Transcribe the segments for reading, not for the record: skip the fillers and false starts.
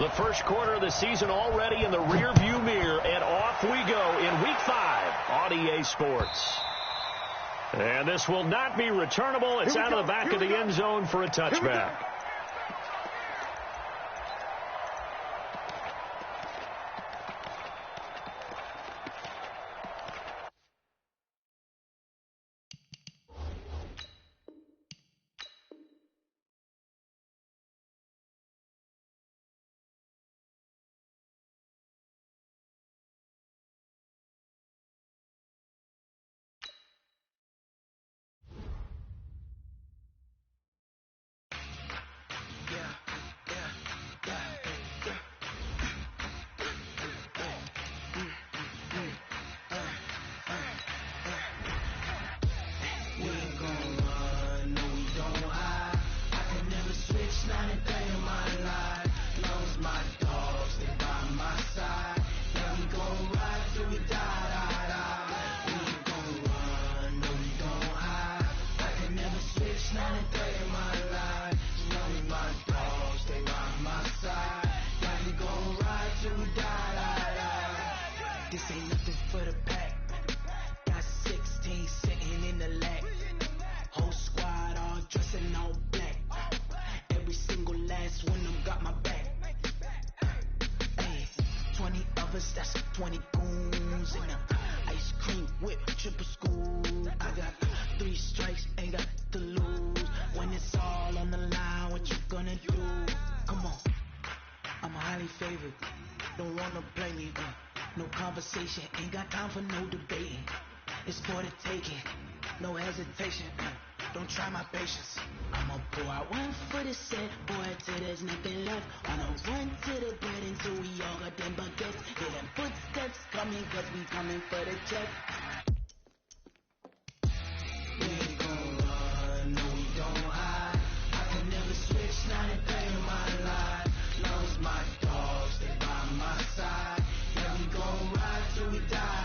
The first quarter of the season already in the rearview mirror, and off we go in Week 5 on EA Sports. And this will not be returnable. It's out of the back of the end zone for a touchback. That's 20 goons and ice cream whip, triple school. I got 3 strikes, ain't got to lose. When it's all on the line, what you gonna do? Come on, I'm highly favored. Don't wanna play me, no conversation. Ain't got time for no debating. It's for the taking, no hesitation. Don't try my patience. I'ma pour out 1 foot of set, boy, till there's nothing left. Wanna run to the bread until we all got them baguettes. Hear them footsteps coming, cause we coming for the check. We ain't gon' run, no we don't hide. I can never switch, not a day in my life. Long as my dogs, they by my side. Yeah, we gon' ride till we die.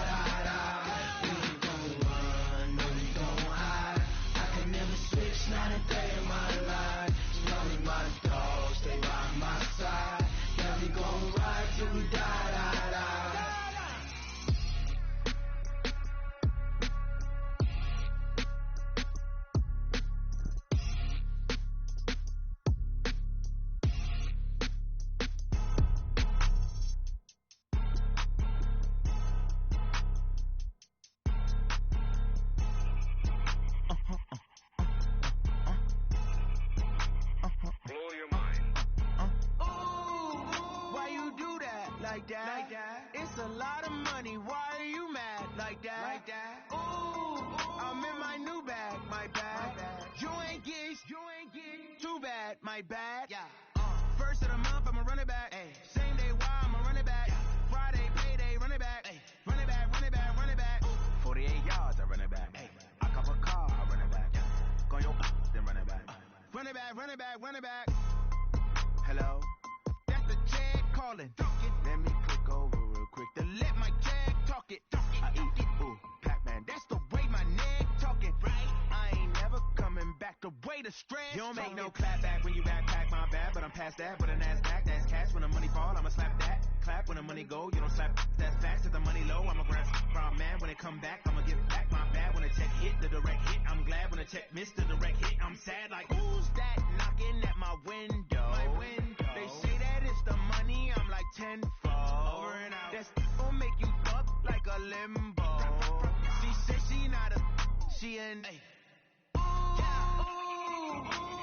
Not a day in my life. Long as my dogs stay by my side. Yeah, we gon' ride till we die. Like that. It's a lot of money. Why are you mad like that? Ooh, I'm in my new bag, my bad. You ain't get too bad, my bad. Yeah. First of the month, I'ma run it back. Ay. Same day, why I'ma run it back. Friday, payday, run it back. Ay. Run it back, run it back, run it back. 48 yards, I run it back. Ay. I cop a car, I run it back. Go your then run it back. Run it back, run it back, run it back. Hello? That's the check calling. Let me click over real quick to let my jag talk it. I eat it, ooh, Pac-Man. That's the way my neck talking. Right? I ain't never coming back. The way the stress. You don't make no clap back when you backpack my bad, but I'm past that. But a NASDAQ, that's cash. When the money fall, I'ma slap that. Clap when the money go, you don't slap. That's facts. If the money low, I'ma grab from man. When it come back, I'ma give back my bad. When the check hit, the direct hit. I'm glad when the check missed the direct hit. I'm sad like who's that knocking at my window? They say that it's the money. I'm like 10-fold. Over and out. That's gon' make you up like a limbo. She said she not a, she an. Ooh,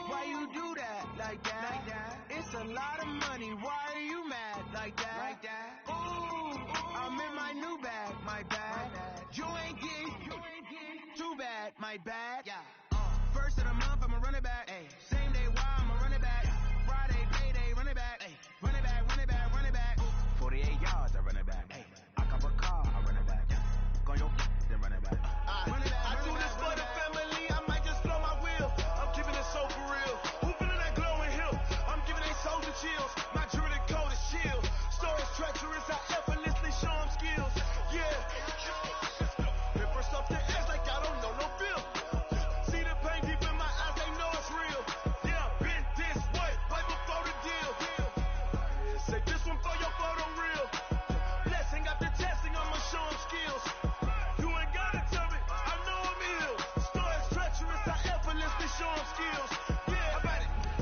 why you do that like that? It's a lot of money. Why are you mad like that? Ooh, I'm in my new bag, my bad. You ain't get too bad, my bad. Yeah. First of the month, I'ma run it back. Ay. Same day, why I'ma run it back. Friday, payday, run it back. Ay. Run it back, run it back, run it back. 48 yards, I run it back. Ay. I cop a car, I run it back. Go your then run it back. Run it back, I do this for the family, I might just blow my wheel. I'm keeping it so for real. Who feeling that glowing hill? I'm giving they soldier chills. My jewelry coat is shield. Stories treacherous, I effortlessly show them skills. Yeah. Hit first off the edge like I don't know no bill. show them skills. Yeah,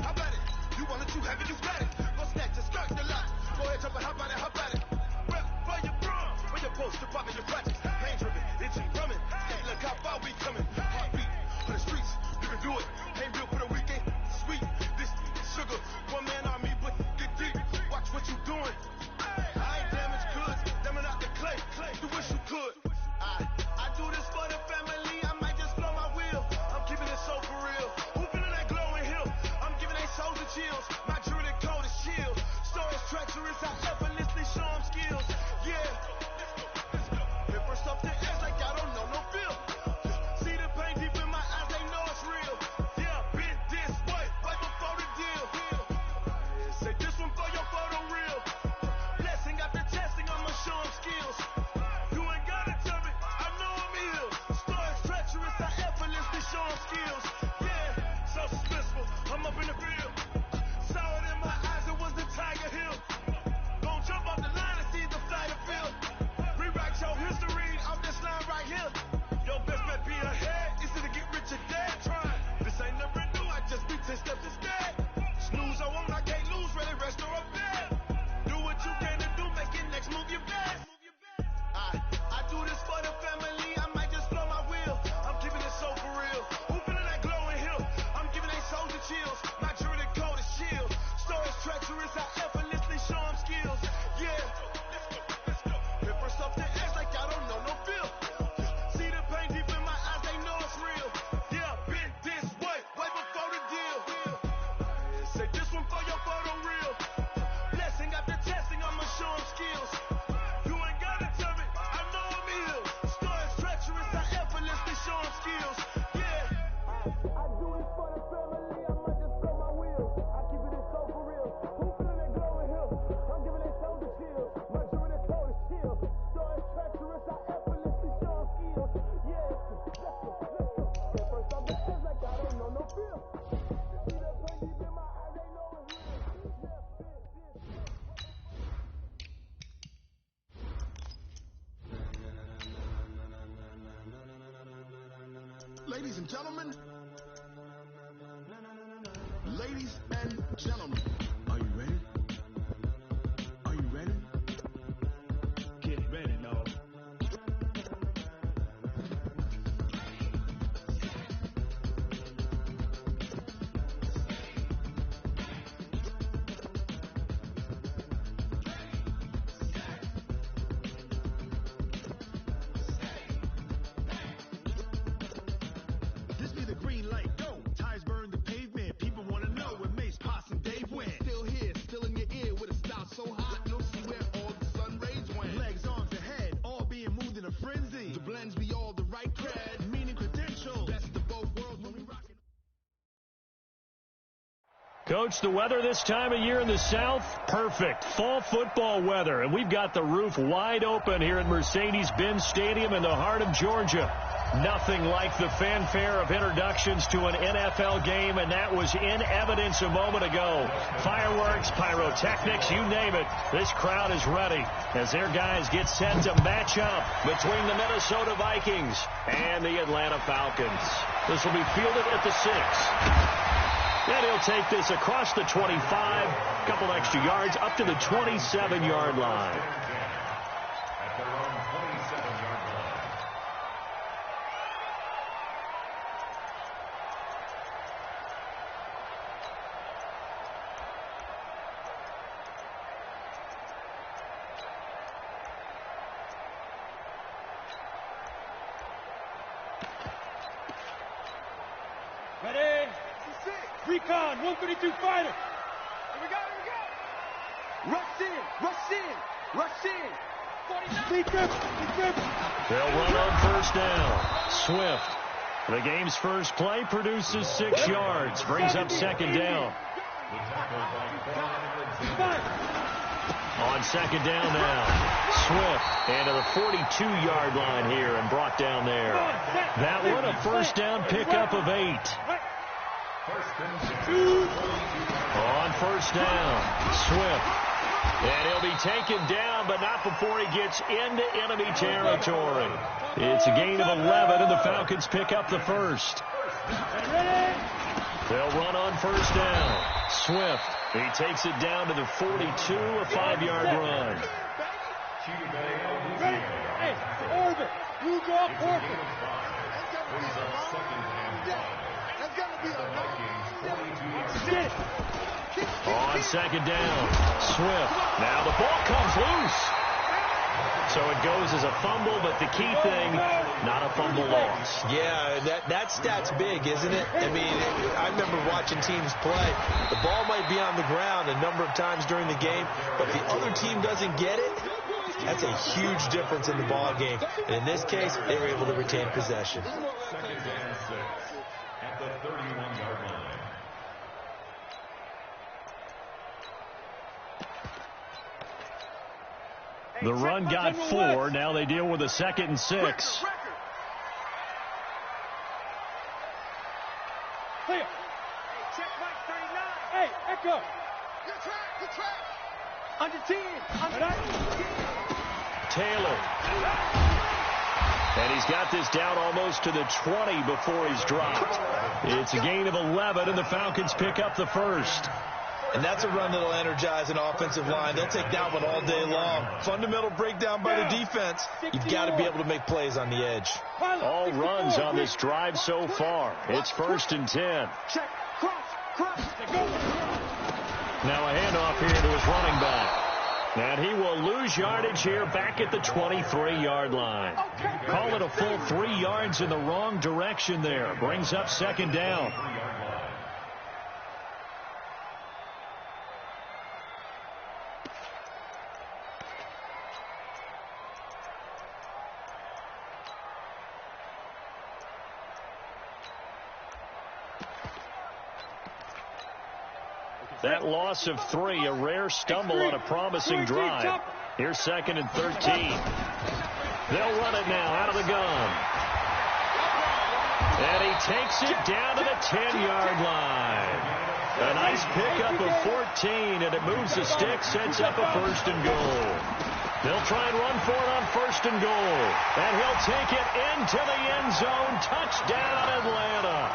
how about it? You want it, you have it, you got it. Go snatch your skirt, the lot. Go ahead, jump it, how about it? Rep for your bro. When you're supposed to pop in your projects. Pain driven, itchy, drumming. Hey, look how far we coming. Heartbeat on the streets, you can do it. Ain't real for the weekend, sweet. This is sugar, one man army, but get deep. Watch what you doing. I ain't damaged goods, damn out the clay. You wish you could. I do this for the family. I might just blow my wheel. I'm keeping it so for real. Who feeling that glowing hill? I'm giving they souls the chills. My jewelry cold as shield. Stories treacherous, I effortlessly show them skills. Yeah. Hit first off the edge like I don't know no feel. See the pain deep in my eyes, they know it's real. Yeah, been this way, right before the deal. Say this one for your photo reel. Blessing after testing, I'ma show them skills. You ain't gotta tell me, I know I'm ill. Stories treacherous, I effortlessly show them skills. Yeah, so suspenseful, I'm up in the field. Saw it in my eyes, it was the Tiger Hill. Gon' jump off the line and see the flight of field. Rewrite your history off this line right here. Your best bet be ahead, easy to get rich or dead. Try. This ain't never new, I just be 10 steps instead. Snooze I won't, I can't lose, ready, rest or a bed. Do what you can to do, make it next move your best. I do this for the family, I might just blow my wheel. I'm keeping it so for real. Who feeling that glowing hill? I'm giving they souls the chills. My jewelry cold as shield. Stories treacherous, I effortlessly show them skills. Yeah. Hit first off the edge like I don't know no feel. See the pain deep in my eyes, they know it's real. Yeah, been this way, way before the deal. Say this one for your photo reel. Blessing after testing, I'ma show them skills. You ain't gotta tell me, I know I'm ill. Stories treacherous, I effortlessly show them skills. Yeah. I do this for the family, I might just blow my wheel. I keep it so for real. Who feeling that glowing hill? I'm giving they souls the chills. My jewelry cold as shield. Stories treacherous, I effortlessly show them skills. Yeah, let's go. Hit first off the edge like I don't know no feel. See that pain deep in my eyes, they know it's real. Ladies and gentlemen, ladies and gentlemen, are you ready? Are you ready? Get ready, no. This be the green light, go. Tires burn the pavement. People wanna know where Mace, Pops, and Dave went. Still here, still in your ear with a style so hot. You'll see where all the sun rays went. Legs, arms, and head, all being moved in a frenzy. The blends be all the right cred, meaning credentials. Best of both worlds when we rock it. Coach, the weather this time of year in the South, perfect. Fall football weather, and we've got the roof wide open here at Mercedes-Benz Stadium in the heart of Georgia. Nothing like the fanfare of introductions to an NFL game, and that was in evidence a moment ago. Fireworks, pyrotechnics, you name it. This crowd is ready as their guys get set to match up between the Minnesota Vikings and the Atlanta Falcons. This will be fielded at the 6. And he'll take this across the 25, a couple extra yards, up to the 27-yard line. At their own 27-yard line. Ready? Recon, 132 fighter. Here we go. Rush in. 49. They'll run on first down. Swift, the game's first play, produces 6 yards, brings up second down. On second down now, Swift into the 42-yard line here and brought down there. That one a first down pickup of 8. On first down, Swift. And he'll be taken down, but not before he gets into enemy territory. It's a gain of 11, and the Falcons pick up the first. Ready? They'll run on first down. Swift, he takes it down to the 42, a 5-yard run. Hey, Orbit, you go up Orbit. That's got to be a On second down, Swift. Now the ball comes loose. So it goes as a fumble, but the key thing, not a fumble loss. Yeah, that stat's big, isn't it? I mean, I remember watching teams play. The ball might be on the ground a number of times during the game, but the other team doesn't get it. That's a huge difference in the ball game. And in this case, they were able to retain possession. Second and 6 at the 31-yard line. The run got 4. Now they deal with a 2nd and 6. Clear. Check Mike 39. Hey, Echo. Good track. Under 10. Taylor. And he's got this down almost to the 20 before he's dropped. It's a gain of 11, and the Falcons pick up the first. And that's a run that'll energize an offensive line. They'll take that one all day long. Fundamental breakdown by the defense. You've got to be able to make plays on the edge. All runs on this drive so far. It's 1st and 10. Check. Cross. Now a handoff here to his running back. And he will lose yardage here back at the 23-yard line. Call it a full 3 yards in the wrong direction there. Brings up 2nd down. That loss of 3, a rare stumble on a promising drive. Here's 2nd and 13. They'll run it now out of the gun. And he takes it down to the 10-yard line. A nice pickup of 14, and it moves the stick, sets up a 1st and goal. They'll try and run for it on 1st and goal. And he'll take it into the end zone. Touchdown, Atlanta.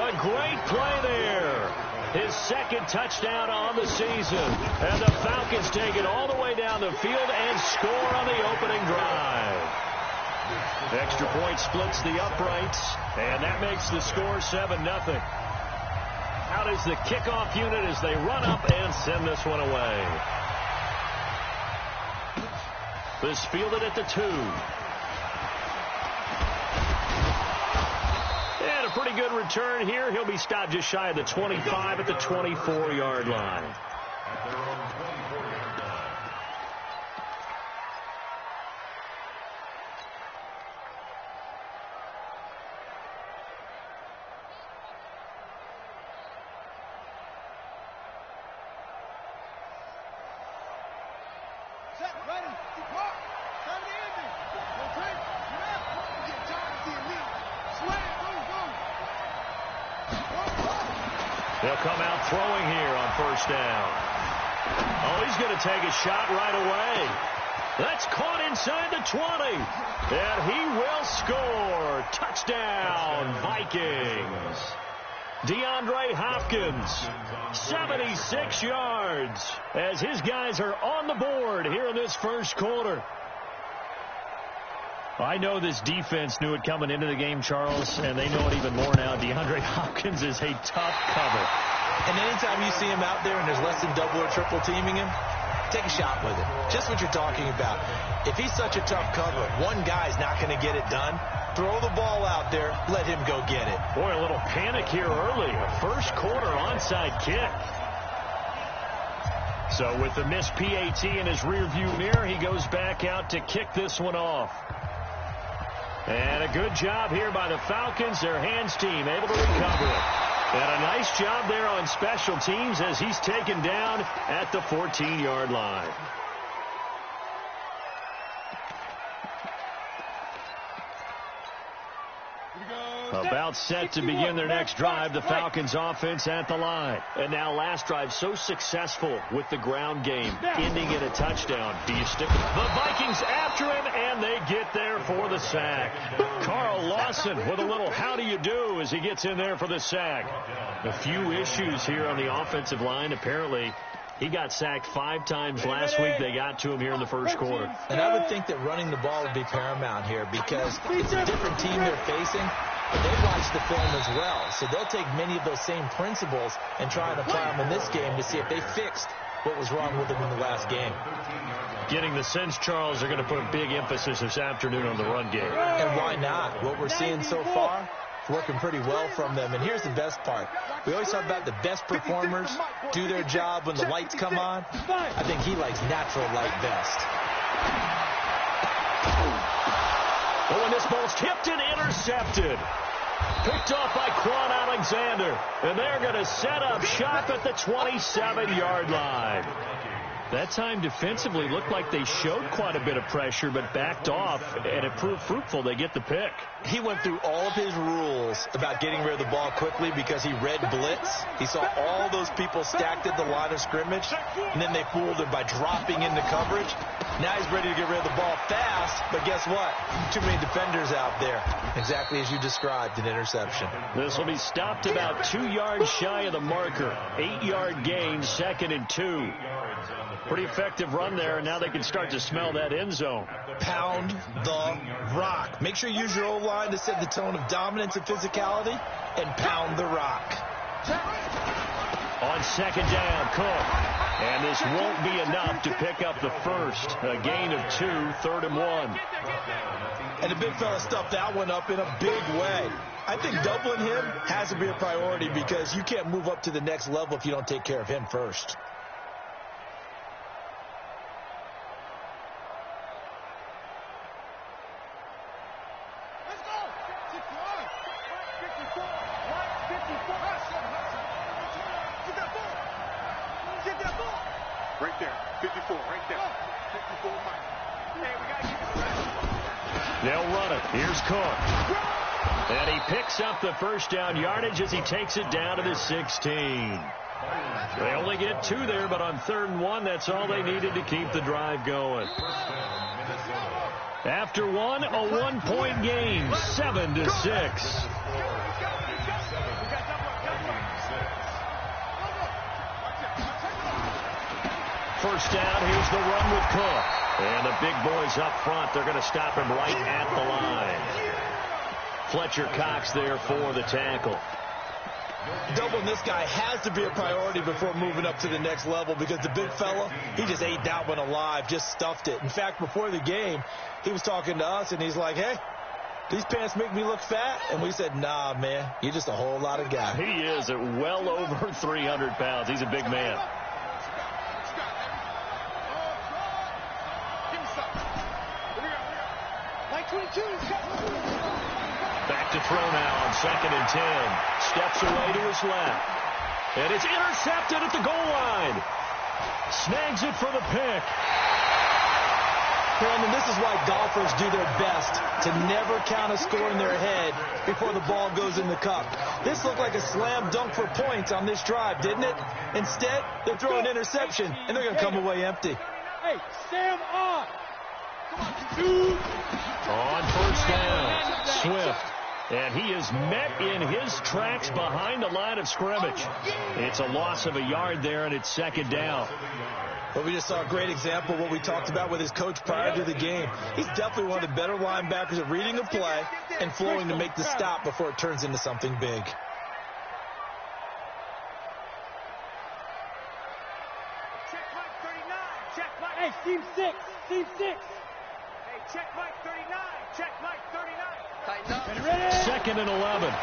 A great play there. His 2nd touchdown on the season. And the Falcons take it all the way down the field and score on the opening drive. Extra point splits the uprights, and that makes the score 7-0. Out is the kickoff unit as they run up and send this one away. This fielded at the 2. And a pretty good return here. He'll be stopped just shy of the 25 at the 24-yard line. At their own 24-yard line. Set, ready, depart. Time to end it. Okay, get out. Get time to the elite. Swing, They'll come out throwing here on 1st down. Oh, he's going to take a shot right away. That's caught inside the 20. And he will score. Touchdown, Vikings. DeAndre Hopkins, 76 yards, as his guys are on the board here in this 1st quarter. I know this defense knew it coming into the game, Charles, and they know it even more now. DeAndre Hopkins is a tough cover. And anytime you see him out there and there's less than double or triple teaming him, take a shot with it. Just what you're talking about. If he's such a tough cover, one guy's not going to get it done. Throw the ball out there. Let him go get it. Boy, a little panic here early. A 1st quarter onside kick. So with the missed PAT in his rearview mirror, he goes back out to kick this one off. And a good job here by the Falcons, their hands team, able to recover it. And a nice job there on special teams as he's taken down at the 14-yard line. A About set to begin their next drive, the Falcons offense at the line. And now last drive so successful with the ground game, ending in a touchdown. Do you stick with the Vikings after him, and they get there for the sack. Carl Lawson with a little how do you do as he gets in there for the sack. A few issues here on the offensive line. Apparently, he got sacked 5 times last week. They got to him here in the first quarter. And I would think that running the ball would be paramount here because it's a different team they're facing, but they watch the film as well. So they'll take many of those same principles and try and apply them in this game to see if they fixed what was wrong with them in the last game. Getting the sense, Charles, they're going to put a big emphasis this afternoon on the run game. And why not? What we're seeing so far, it's working pretty well from them. And here's the best part. We always talk about the best performers do their job when the lights come on. I think he likes natural light best. But when this ball's tipped and intercepted. Picked off by Quan Alexander. And they're going to set up shop at the 27-yard line. That time defensively looked like they showed quite a bit of pressure, but backed off, and it proved fruitful. They get the pick. He went through all of his rules about getting rid of the ball quickly because he read blitz. He saw all those people stacked at the line of scrimmage, and then they fooled him by dropping into coverage. Now he's ready to get rid of the ball fast, but guess what? Too many defenders out there. Exactly as you described, an interception. This will be stopped about 2 yards shy of the marker. 8-yard gain, 2nd and 2. Pretty effective run there, and now they can start to smell that end zone. Pound the rock. Make sure you use your O-line to set the tone of dominance and physicality, and pound the rock. On 2nd down, Cook. And this won't be enough to pick up the first. A gain of 2, 3rd and 1. And the big fella stuffed that one up in a big way. I think doubling him has to be a priority because you can't move up to the next level if you don't take care of him first. Right there, 54, right there. 54, Mike. Hey, we got to keep it fresh. They'll run it. Here's Cook. And he picks up the first down yardage as he takes it down to the 16. They only get 2 there, but on 3rd and 1, that's all they needed to keep the drive going. After one, a 1-point game, 7-6. First down, here's the run with Cook. And the big boys up front, they're going to stop him right at the line. Fletcher Cox there for the tackle. Doubling this guy has to be a priority before moving up to the next level because the big fella, he just ate that one alive, just stuffed it. In fact, before the game, he was talking to us, and he's like, hey, these pants make me look fat? And we said, nah, man, you're just a whole lot of guy. He is at well over 300 pounds. He's a big man. Back to throw now on 2nd and 10. Steps away to his left. And it's intercepted at the goal line. Snags it for the pick. Brandon, this is why golfers do their best to never count a score in their head before the ball goes in the cup. This looked like a slam dunk for points on this drive, didn't it? Instead, they're throwing an interception, and they're going to come away empty. Hey, Sam on. On first down, Swift. And he is met in his tracks behind the line of scrimmage. It's a loss of a yard there, and it's 2nd down. But we just saw a great example of what we talked about with his coach prior to the game. He's definitely one of the better linebackers at reading a play and flowing to make the stop before it turns into something big. Check Mike 39. Check Mike. Hey, Team 6. Team 6. Hey, check Mike 39. Check Mike 39. Tighten up. Ready? 2nd and 11.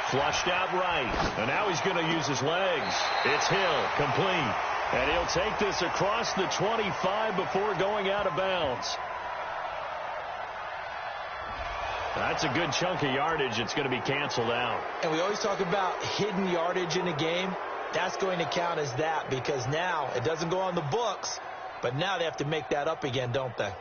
Flushed out right. And now he's going to use his legs. It's Hill, complete. And he'll take this across the 25 before going out of bounds. That's a good chunk of yardage. It's going to be canceled out. And we always talk about hidden yardage in a game. That's going to count as that because now it doesn't go on the books, but now they have to make that up again, don't they?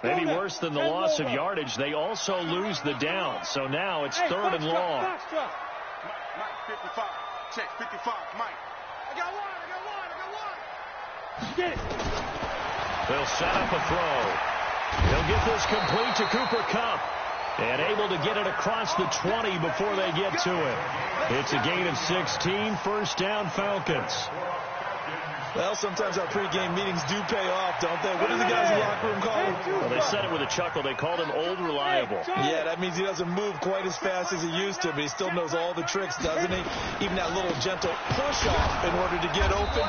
Maybe worse than the loss of yardage, they also lose the down. So now it's 3rd and long. Mike, 55. Check, 55. Mike. I got one. Get it. They'll set up a throw. He'll get this complete to Cooper Kupp. And able to get it across the 20 before they get to it. It's a gain of 16, 1st down Falcons. Well, sometimes our pregame meetings do pay off, don't they? What do the guys in the locker room call him? Well, they said it with a chuckle. They called him Old Reliable. Yeah, that means he doesn't move quite as fast as he used to, but he still knows all the tricks, doesn't he? Even that little gentle push-off in order to get open.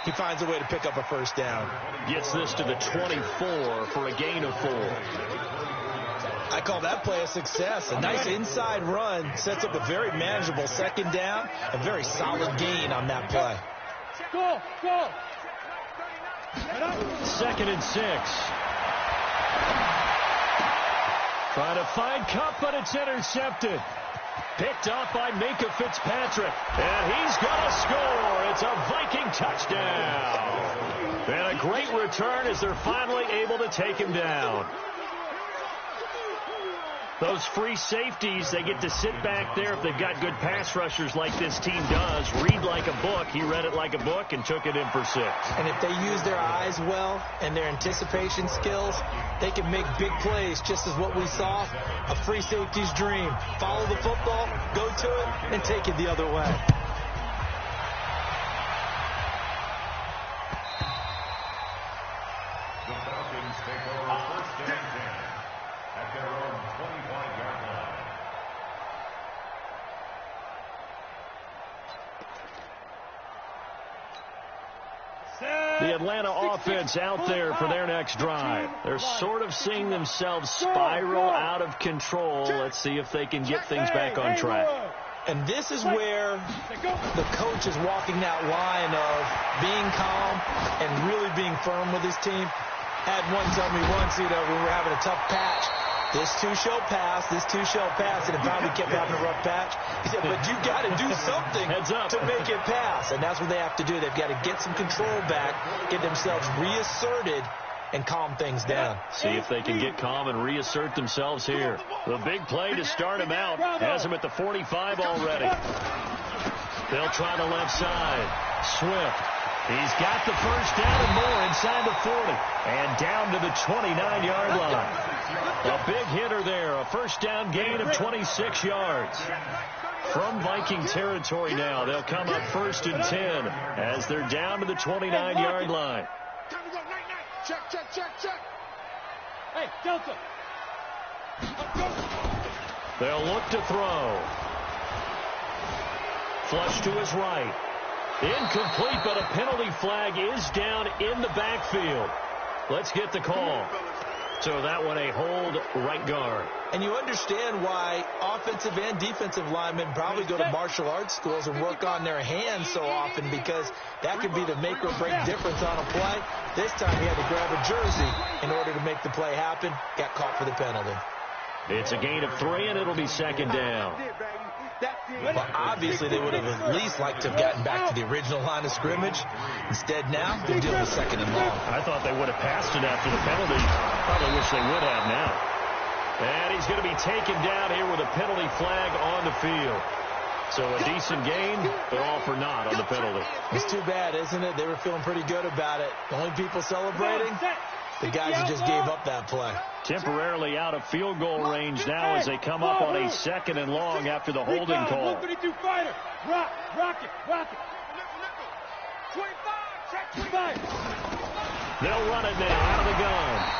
He finds a way to pick up a 1st down. Gets this to the 24 for a gain of 4. I call that play a success. A nice inside run sets up a very manageable 2nd down. A very solid gain on that play. Go. 2nd and 6. Trying to find Kupp, but it's intercepted. Picked off by Minka Fitzpatrick. And he's going to score. It's a Viking touchdown. And a great return as they're finally able to take him down. Those free safeties, they get to sit back there if they've got good pass rushers like this team does. Read like a book. He read it like a book and took it in for 6. And if they use their eyes well and their anticipation skills, they can make big plays, just as what we saw, a free safety's dream. Follow the football, go to it, and take it the other way. The Falcons take over 1st and 10 at their own 25-yard line. The Atlanta offense out there for their next drive. They're sort of seeing themselves spiral out of control. Let's see if they can get things back on track. And this is where the coach is walking that line of being calm and really being firm with his team. Had one tell me once, when we were having a tough patch, this too shall pass, and it finally kept having a rough patch. He said, but you got to do something to make it pass. And that's what they have to do. They've got to get some control back, get themselves reasserted, and calm things down. See if they can get calm and reassert themselves here. The big play to start him out has him at the 45 already. They'll try the left side. Swift. He's got the 1st down and more inside the 40. And down to the 29-yard line. A big hitter there. A 1st down gain of 26 yards. From Viking territory now, they'll come up 1st and 10 as they're down to the 29-yard line. Check. Hey, Delta. They'll look to throw. Flush to his right. Incomplete, but a penalty flag is down in the backfield. Let's get the call. So that one a hold right guard. And you understand why offensive and defensive linemen probably go to martial arts schools and work on their hands so often, because that could be the make or break difference on a play. This time he had to grab a jersey in order to make the play happen. Got caught for the penalty. It's a gain of 3, and it'll be 2nd down. Well, obviously they would have at least liked to have gotten back to the original line of scrimmage. Instead now, they're dealing with 2nd and long. I thought they would have passed it after the penalty. Probably wish they would have now. And he's going to be taken down here with a penalty flag on the field. So a decent gain, but all for naught on the penalty. It's too bad, isn't it? They were feeling pretty good about it. The only people celebrating, the guys who just gave up that play. Temporarily out of field goal range now as they come up on a 2nd and long after the holding call. 132 fighter. Rock it. 25. They'll run it now out of the gun.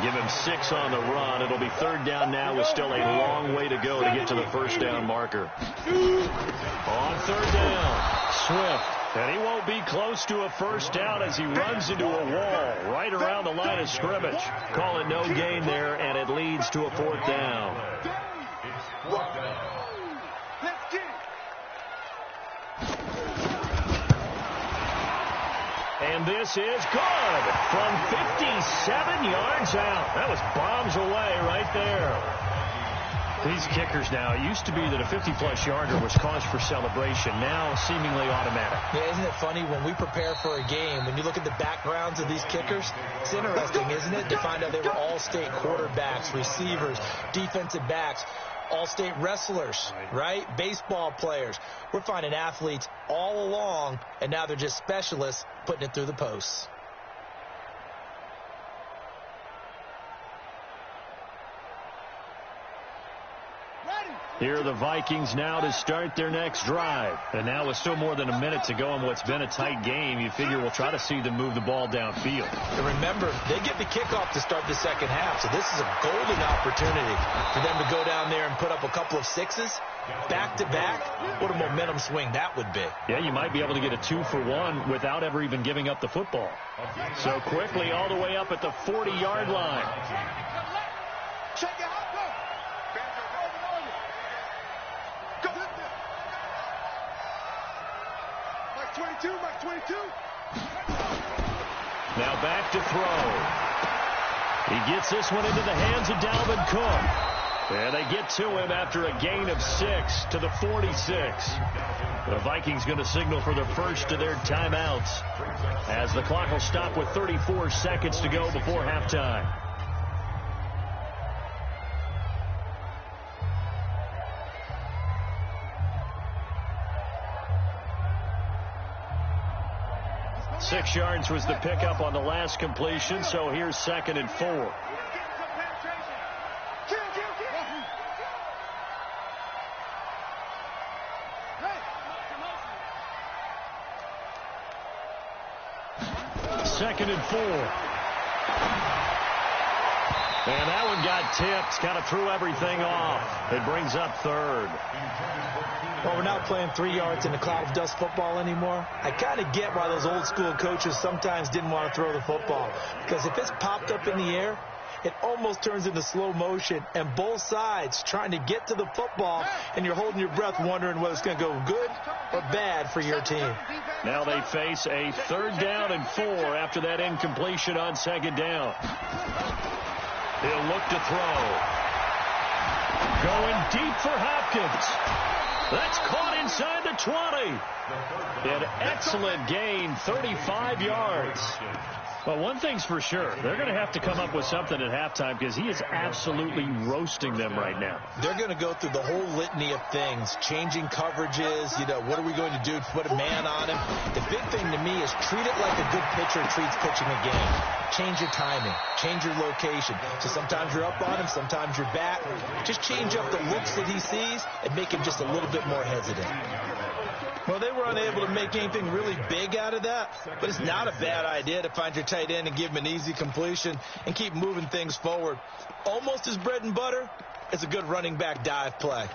Give him 6 on the run. It'll be 3rd down now with still a long way to go to get to the 1st down marker. On 3rd down, Swift. And he won't be close to a 1st down as he runs into a wall right around the line of scrimmage. Call it no gain there, and it leads to a 4th down. And this is good from 57 yards out. That was bombs away right there. These kickers now, it used to be that a 50-plus yarder was cause for celebration. Now, seemingly automatic. Yeah, isn't it funny when we prepare for a game, when you look at the backgrounds of these kickers, it's interesting, isn't it, to find out they were all-state quarterbacks, receivers, defensive backs, all-state wrestlers, right? Baseball players. We're finding athletes all along, and now they're just specialists putting it through the posts. Here are the Vikings now to start their next drive. And now with still more than a minute to go in what's been a tight game, you figure we'll try to see them move the ball downfield. And remember, they get the kickoff to start the second half, so this is a golden opportunity for them to go down there and put up a couple of sixes back-to-back. What a momentum swing that would be. Yeah, you might be able to get a 2-for-1 without ever even giving up the football. So quickly all the way up at the 40-yard line. Check it out. Mike 22. Now back to throw. He gets this one into the hands of Dalvin Cook. And they get to him after a gain of 6 to the 46. The Vikings going to signal for the first of their timeouts as the clock will stop with 34 seconds to go before halftime. Six yards was the pickup on the last completion, so here's 2nd and 4. Second and 4. And that one got tipped, kind of threw everything off. It brings up 3rd. Well, we're not playing 3 yards in a cloud of dust football anymore. I kind of get why those old school coaches sometimes didn't want to throw the football. Because if it's popped up in the air, it almost turns into slow motion. And both sides trying to get to the football, and you're holding your breath wondering whether it's going to go good or bad for your team. Now they face a 3rd down and 4 after that incompletion on 2nd down. He'll look to throw. Going deep for Hopkins. That's caught inside the 20. An excellent gain, 35 yards. Well, one thing's for sure. They're going to have to come up with something at halftime because he is absolutely roasting them right now. They're going to go through the whole litany of things, changing coverages, what are we going to do to put a man on him? The big thing to me is treat it like a good pitcher treats pitching a game. Change your timing, change your location. So sometimes you're up on him, sometimes you're back. Just change up the looks that he sees and make him just a little bit more hesitant. Well, they were unable to make anything really big out of that, but it's not a bad idea to find your tight end and give him an easy completion and keep moving things forward. Almost as bread and butter as a good running back dive play.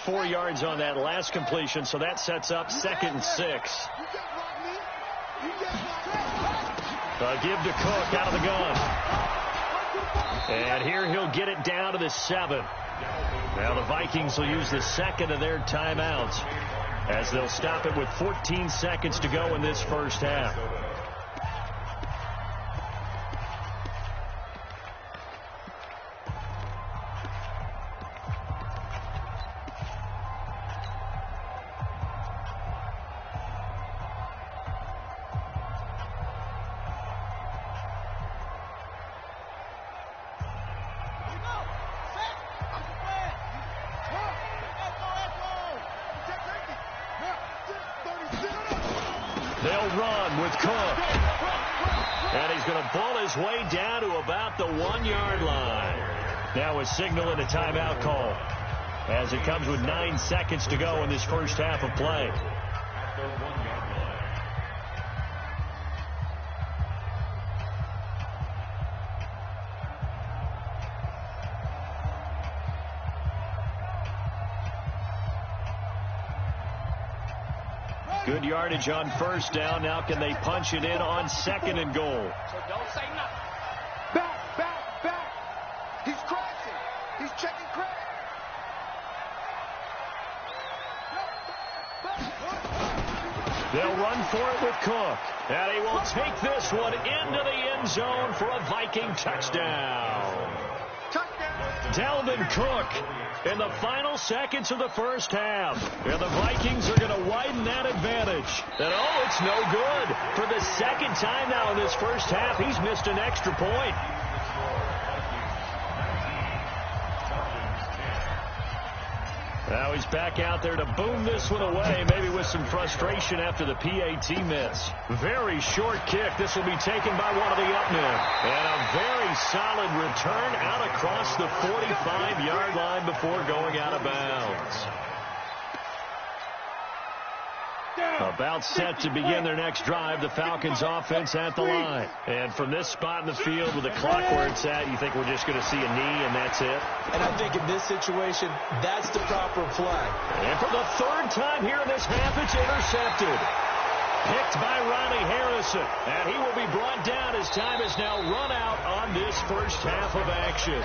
.4 yards on that last completion, so that sets up 2nd and 6. Give to Cook out of the gun. And here he'll get it down to the 7. Now the Vikings will use the 2nd of their timeouts as they'll stop it with 14 seconds to go in this first half. They'll run with Cook. And he's going to pull his way down to about the 1-yard line. Now a signal and a timeout call as it comes with 9 seconds to go in this first half of play. Good yardage on first down. Now can they punch it in on 2nd and goal? So don't say nothing. Back. He's crashing. checking credit. They'll run for it with Cook. And he will take this one into the end zone for a Viking touchdown. Dalvin Cook in the final seconds of the first half. And the Vikings are going to widen that advantage. And, oh, it's no good. For the second time now in this first half, he's missed an extra point. Now he's back out there to boom this one away, maybe with some frustration after the PAT miss. Very short kick. This will be taken by one of the up men. And a very solid return out across the 45-yard line before going out of bounds. About set to begin their next drive, the Falcons offense at the line. And from this spot in the field with the clock where it's at, you think we're just going to see a knee and that's it? And I think in this situation, that's the proper play. And for the third time here in this half, it's intercepted. Picked by Ronnie Harrison. And he will be brought down as time is now run out on this first half of action.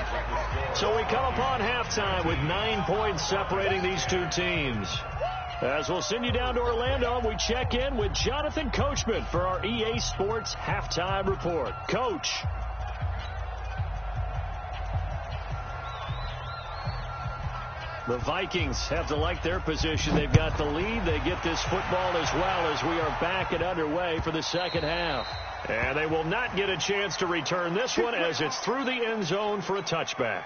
So we come upon halftime with 9 points separating these two teams. As we'll send you down to Orlando, we check in with Jonathan Coachman for our EA Sports Halftime Report. Coach. The Vikings have to like their position. They've got the lead. They get this football as well as we are back and underway for the second half. And they will not get a chance to return this one as it's through the end zone for a touchback.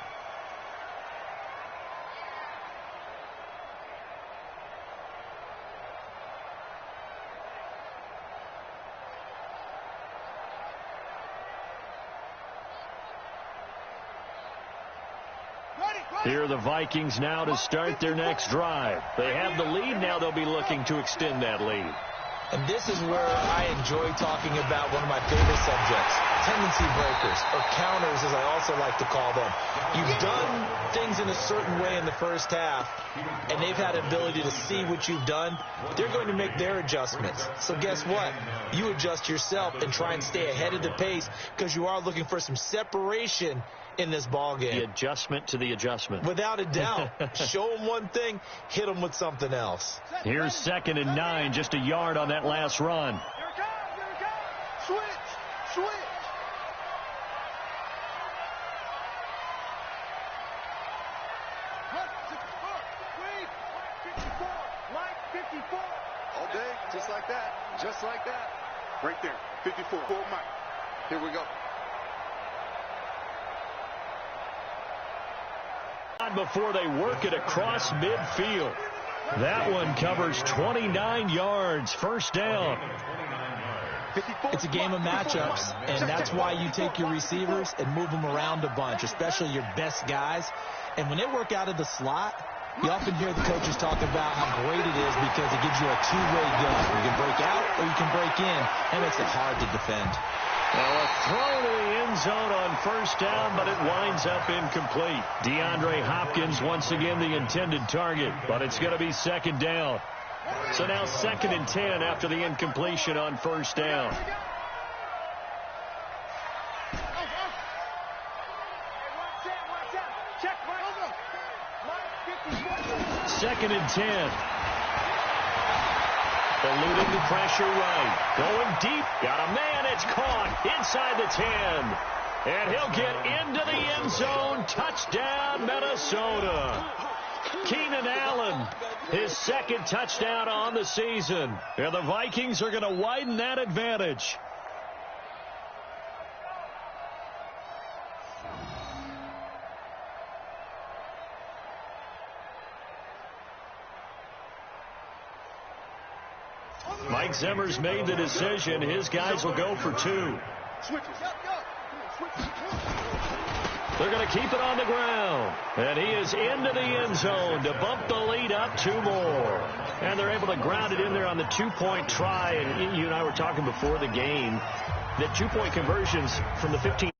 Here are the Vikings now to start their next drive. They have the lead. Now they'll be looking to extend that lead. And this is where I enjoy talking about one of my favorite subjects, tendency breakers, or counters as I also like to call them. You've done things in a certain way in the first half, and they've had an ability to see what you've done. They're going to make their adjustments. So guess what? You adjust yourself and try and stay ahead of the pace because you are looking for some separation in this ball game. The adjustment to the adjustment. Without a doubt. Show them one thing, hit them with something else. Here's 2nd and 9, just a yard on that last run. Here it comes. Switch. Line 54. All day, just like that. Just like that. Right there, 54. Full mic. Here we go. Before they work it across midfield. That one covers 29 yards. First down. It's a game of matchups, and that's why you take your receivers and move them around a bunch, especially your best guys. And when they work out of the slot, you often hear the coaches talk about how great it is because it gives you a two-way gun. You can break out or you can break in. That makes it hard to defend. Well, a throw to the end zone on first down, but it winds up incomplete. DeAndre Hopkins, once again, the intended target, but it's going to be second down. So now 2nd and 10 after the incompletion on first down. Second and 10. Eluding the pressure right. Going deep. Got a man. It's caught inside the 10. And he'll get into the end zone. Touchdown, Minnesota. Keenan Allen, his 2nd touchdown on the season. And the Vikings are going to widen that advantage. Mike Zimmer's made the decision. His guys will go for 2. They're going to keep it on the ground. And he is into the end zone to bump the lead up 2 more. And they're able to ground it in there on the 2-point try. And you and I were talking before the game that 2-point conversions from the 15